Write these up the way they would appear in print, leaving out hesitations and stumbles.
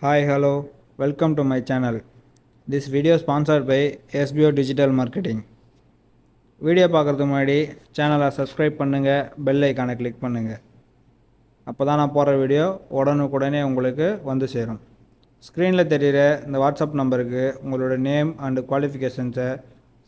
Hi, hello, welcome to my channel. This video sponsored by SBO Digital Marketing. Video பார்க்குறதுக்கு முன்னாடி சேனலை subscribe பண்ணுங்கள், bell ஐக்கானை click பண்ணுங்கள். அப்போ தான் நான் போடுற வீடியோ உடனுக்குடனே உங்களுக்கு வந்து சேரும். ஸ்க்ரீனில் தெரிகிற இந்த வாட்ஸ்அப் நம்பருக்கு உங்களோட நேம் அண்டு குவாலிஃபிகேஷன்ஸை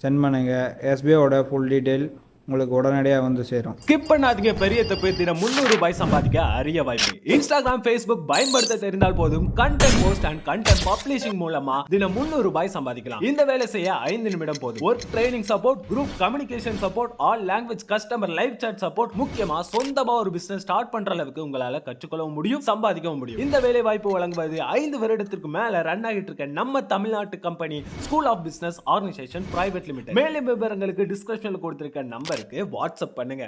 சென்ட் பண்ணுங்கள். எஸ்பிஓட ஃபுல் டீட்டெயில் உங்களுக்கு உடனடியாக வந்து சேரும். ஸ்கிப் பண்ணாதீங்க. பெரிய தப்பு. தினம் 300 ரூபாய் சம்பாதிக்க அரிய வாய்ப்பு. இன்ஸ்டாகிராம், ஃபேஸ்புக் பயன்படுத்த தெரிந்தால் போதும். Content post and content publishing மூலமா தினம் 300 ரூபாய் சம்பாதிக்கலாம். இந்த வேலை செய்ய 5 நிமிடம் போதும். Work training support, group communication support, all language customer live chat support, முக்கியமா சொந்தமா ஒரு பிசினஸ் ஸ்டார்ட் பண்ற அளவுக்கு உங்களால கற்றுக்கொள்ளவும் முடியும், சம்பாதிக்கவும் முடியும். இந்த வேலை வாய்ப்பு வழங்குவது 5 வருடத்திற்கு மேல ரன் ஆகிட்டு இருக்க நம்ம தமிழ்நாட்டு company school of business organisation private limited. மேலும் விவரங்களுக்கு டிஸ்கிரிப்ஷன்ல கொடுத்திருக்க நம்பருக்கு வாட்ஸ்அப் பண்ணுங்க.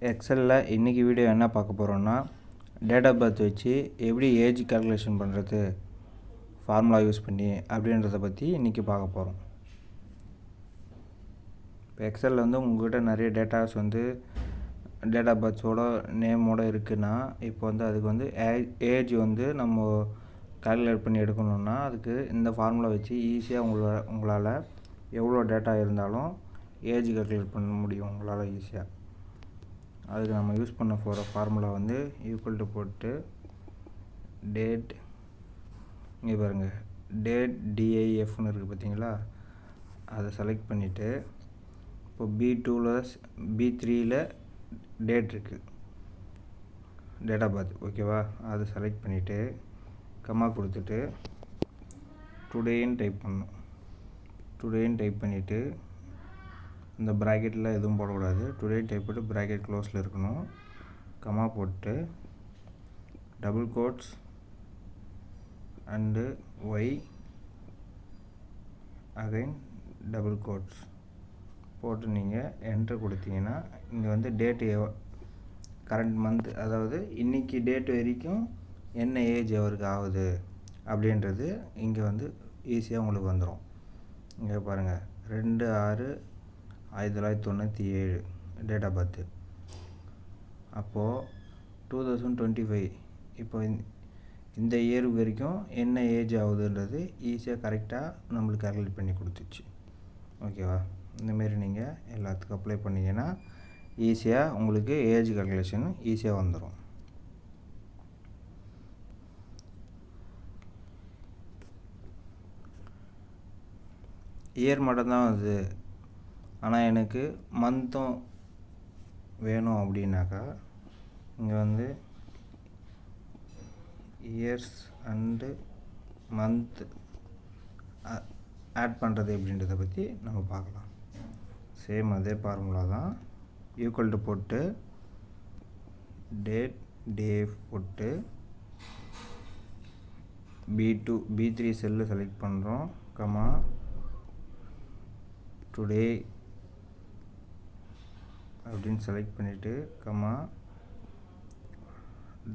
எக்ஸலில் இன்றைக்கி வீடியோ என்ன பார்க்க போகிறோன்னா, டேட் ஆஃப் பர்த் வச்சு எப்படி ஏஜ் கால்குலேஷன் பண்ணுறது ஃபார்முலா யூஸ் பண்ணி அப்படின்றத பற்றி இன்றைக்கி பார்க்க போகிறோம். இப்போ எக்ஸலில் வந்து உங்கள்கிட்ட நிறைய டேட்டாஸ் வந்து டேட் ஆஃப் பர்த்ஸோட நேமோடு இருக்குன்னா, இப்போ வந்து அதுக்கு வந்து ஏஜ் வந்து நம்ம கால்குலேட் பண்ணி எடுக்கணுன்னா அதுக்கு இந்த ஃபார்முலா வச்சு ஈஸியாக உங்களால் எவ்வளோ டேட்டா இருந்தாலும் ஏஜ் கால்குலேட் பண்ண முடியும் உங்களால் ஈஸியாக. அதுக்கு நம்ம யூஸ் பண்ண போகிற ஃபார்முலா வந்து ஈக்குவல் டு போட்டு டேட், இங்கே பாருங்கள் டேட் டிஐஎஃப்னு இருக்குது பார்த்தீங்களா, அதை செலக்ட் பண்ணிவிட்டு இப்போ B2ல் B3ல் டேட் இருக்குது, டேட் ஆஃப் பர்த், ஓகேவா, அதை செலக்ட் பண்ணிவிட்டு கம்மா கொடுத்துட்டு டுடேன்னு டைப் பண்ணணும். டுடேன்னு டைப் பண்ணிவிட்டு இந்த ப்ராக்கெட்டில் எதுவும் போடக்கூடாது. டுடே டைப் போட்டு ப்ராக்கெட் க்ளோஸில் இருக்கணும். கமா போட்டு double quotes and Y again double quotes போட்டு நீங்கள் என்ட்ரு கொடுத்தீங்கன்னா இங்கே வந்து டேட்டு கரண்ட் மந்த், அதாவது இன்றைக்கி டேட் வரைக்கும் என்ன ஏஜ் அவருக்கு ஆகுது அப்படின்றது இங்கே வந்து ஈஸியாக உங்களுக்கு வந்துடும். இங்கே பாருங்கள் 2/6/1997 டேட் ஆஃப் பர்த்து. அப்போது 2025 இப்போ இந்த இயர் வரைக்கும் என்ன ஏஜ் ஆகுதுன்றது ஈஸியாக கரெக்டாக நம்மளுக்கு கால்குலேட் பண்ணி கொடுத்துச்சு, ஓகேவா. இந்தமாரி நீங்கள் எல்லாத்துக்கும் அப்ளை பண்ணிங்கன்னா ஈஸியாக உங்களுக்கு ஏஜ் கால்குலேஷன் ஈஸியாக வந்துடும். இயர் மட்டும்தான் அது, ஆனால் எனக்கு மந்த்தும் வேணும் அப்படின்னாக்கா இங்கே வந்து இயர்ஸ் அண்டு மந்த் ஆட் பண்ணுறது அப்படின்றத பற்றி நம்ம பார்க்கலாம். சேம் அதே ஃபார்முலா தான். ஈக்குவல் டு போட்டு டேட் டே போட்டு B3 செல்லு செலக்ட் பண்ணுறோம். கமா டுடே அப்படின்னு செலக்ட் பண்ணிவிட்டு comma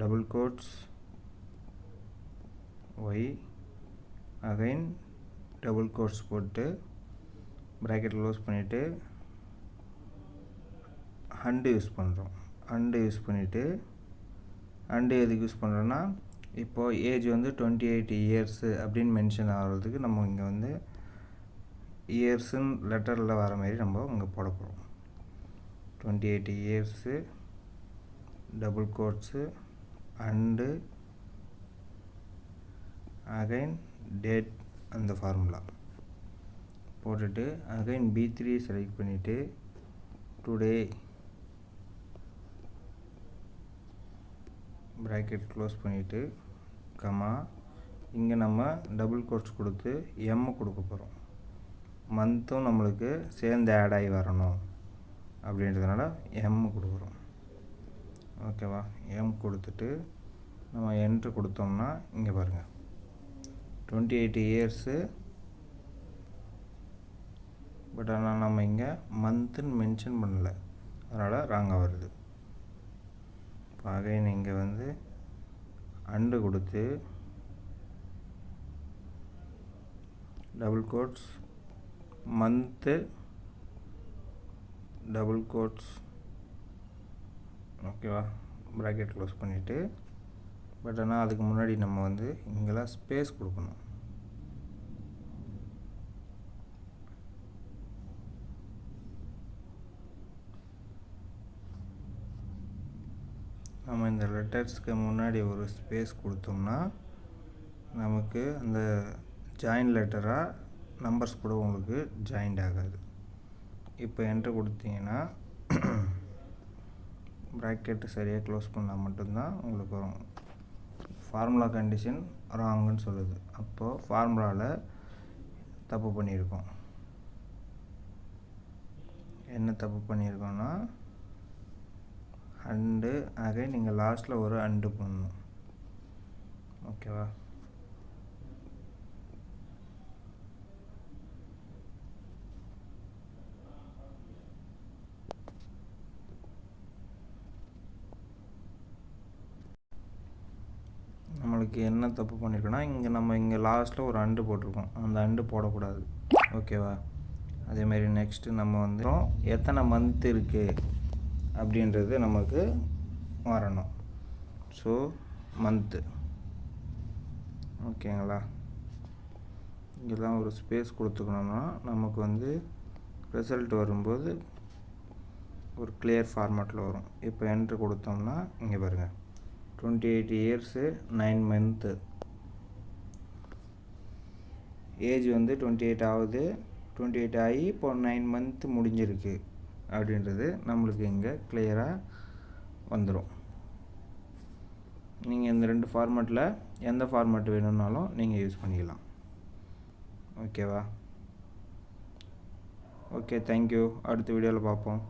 double quotes Y again double quotes போட்டு ப்ராக்கெட் க்ளோஸ் பண்ணிவிட்டு அண்டு யூஸ் பண்ணுறோம். அண்டு யூஸ் பண்ணிவிட்டு அண்டு எதுக்கு யூஸ் பண்ணுறோன்னா, இப்போது ஏஜ் வந்து 28 இயர்ஸு அப்படின்னு மென்ஷன் ஆகிறதுக்கு நம்ம இங்கே வந்து இயர்ஸுன்னு லெட்டரில் வர மாதிரி நம்ம இங்கே போட போகிறோம். 28 years double coats and again date அந்த ஃபார்முலா போட்டுட்டு அகைன் B3 செலக்ட் பண்ணிவிட்டு டுடே ப்ராக்கெட் க்ளோஸ் பண்ணிவிட்டு கமா இங்கே நம்ம டபுள் கோட்ஸ் கொடுத்து எம் கொடுக்க போகிறோம். மந்த்தும் நம்மளுக்கு சேர்ந்து ஆட் ஆகி வரணும் அப்படின்றதுனால எம் கொடுக்குறோம், ஓகேவா. எம் கொடுத்துட்டு நம்ம என்ட்ரு கொடுத்தோம்னா இங்கே பாருங்கள் 28 இயர்ஸு, பட் ஆனால் நம்ம இங்கே மந்த்துன்னு மென்ஷன் பண்ணலை, அதனால் ராங்காக வருது. இப்போ அகைன் இங்கே வந்து அண்டு கொடுத்து double quotes month double quotes, ஓகேவா, ப்ராக்கெட் க்ளோஸ் பண்ணிவிட்டு பட் ஆனால் அதுக்கு முன்னாடி நம்ம வந்து இங்கெல்லாம் ஸ்பேஸ் கொடுக்கணும். நம்ம இந்த லெட்டர்ஸ்க்கு முன்னாடி ஒரு ஸ்பேஸ் கொடுத்தோம்னா நமக்கு அந்த ஜாயின் லெட்டராக நம்பர்ஸ் கூட உங்களுக்கு ஜாயிண்ட் ஆகாது. இப்போ என்ட்ரு கொடுத்தீங்கன்னா ப்ராக்கெட்டு சரியாக க்ளோஸ் பண்ணால் மட்டும்தான் உங்களுக்கு வரும். ஃபார்முலா கண்டிஷன் ராங்குன்னு சொல்லுது. அப்போது ஃபார்முலாவில் தப்பு பண்ணியிருக்கோம். என்ன தப்பு பண்ணியிருக்கோன்னா அண்டு ஆக நீங்கள் லாஸ்ட்டில் ஒரு அண்டு பண்ணணும். ஓகேவா? நம்மளுக்கு என்ன தப்பு பண்ணியிருக்கோன்னா இங்கே லாஸ்ட்டில் ஒரு அண்டு போட்டிருக்கோம். அந்த அண்டு போடக்கூடாது. ஓகேவா? அதேமாரி நெக்ஸ்ட்டு நம்ம வந்து எத்தனை மந்த் இருக்குது அப்படின்றது நமக்கு வரணும். So month. ஓகேங்களா? இங்கெல்லாம் ஒரு ஸ்பேஸ் கொடுத்துக்கணும்னா நமக்கு வந்து ரிசல்ட் வரும்போது ஒரு கிளியர் ஃபார்மேட்டில் வரும். இப்போ என்ட்ரு கொடுத்தோம்னா இங்கே பாருங்கள் 28 இயர்ஸு 9 மந்த்து. ஏஜ் வந்து 28 ஆகுது. 28 ஆகி இப்போ 9 மந்த்து முடிஞ்சிருக்கு அப்படின்றது நம்மளுக்கு இங்கே கிளியராக வந்துடும். நீங்கள் இந்த 2 ஃபார்மேட்டில் எந்த ஃபார்மேட் வேணும்னாலும் நீங்கள் யூஸ் பண்ணிக்கலாம். ஓகேவா? Okay, thank you. அடுத்த வீடியோவில் பார்ப்போம்.